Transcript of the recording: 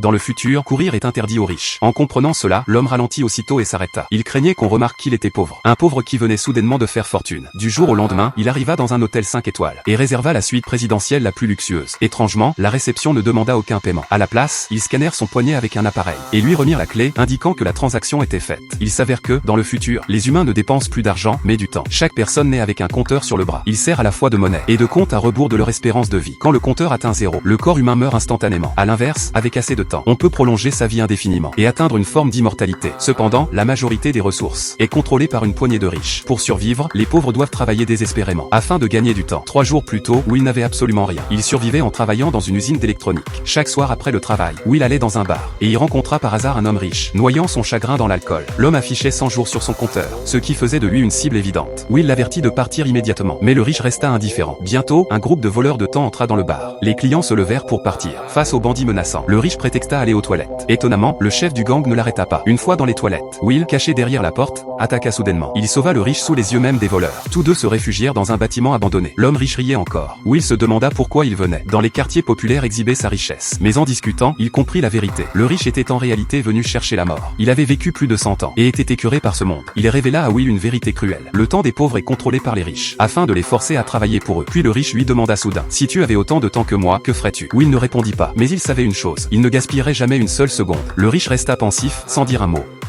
Dans le futur, courir est interdit aux riches. En comprenant cela, l'homme ralentit aussitôt et s'arrêta. Il craignait qu'on remarque qu'il était pauvre. Un pauvre qui venait soudainement de faire fortune. Du jour au lendemain, il arriva dans un hôtel 5 étoiles et réserva la suite présidentielle la plus luxueuse. Étrangement, la réception ne demanda aucun paiement. À la place, ils scannèrent son poignet avec un appareil et lui remirent la clé, indiquant que la transaction était faite. Il s'avère que, dans le futur, les humains ne dépensent plus d'argent, mais du temps. Chaque personne naît avec un compteur sur le bras. Il sert à la fois de monnaie et de compte à rebours de leur espérance de vie. Quand le compteur atteint 0, le corps humain meurt instantanément. À l'inverse, avec assez de temps, on peut prolonger sa vie indéfiniment et atteindre une forme d'immortalité. Cependant, la majorité des ressources est contrôlée par une poignée de riches. Pour survivre, les pauvres doivent travailler désespérément afin de gagner du temps. 3 jours plus tôt, Will n'avait absolument rien. Il survivait en travaillant dans une usine d'électronique. Chaque soir après le travail, Will allait dans un bar et y rencontra par hasard un homme riche, noyant son chagrin dans l'alcool. L'homme affichait 100 jours sur son compteur, ce qui faisait de lui une cible évidente. Will l'avertit de partir immédiatement, mais le riche resta indifférent. Bientôt, un groupe de voleurs de temps entra dans le bar. Les clients se levèrent pour partir. Face aux bandits menaçants, le riche prétexta aller aux toilettes. Étonnamment, le chef du gang ne l'arrêta pas. Une fois dans les toilettes, Will, caché derrière la porte, attaqua soudainement. Il sauva le riche sous les yeux même des voleurs. Tous deux se réfugièrent dans un bâtiment abandonné. L'homme riche riait encore. Will se demanda pourquoi il venait dans les quartiers populaires exhiber sa richesse. Mais en discutant, il comprit la vérité. Le riche était en réalité venu chercher la mort. Il avait vécu plus de 100 ans et était écœuré par ce monde. Il révéla à Will une vérité cruelle. Le temps des pauvres est contrôlé par les riches, afin de les forcer à travailler pour eux. Puis le riche lui demanda soudain: si tu avais autant de temps que moi, que ferais-tu? Will ne répondit pas, mais il savait une chose: il ne gaspillerait jamais une seule seconde. Le riche resta pensif, sans dire un mot.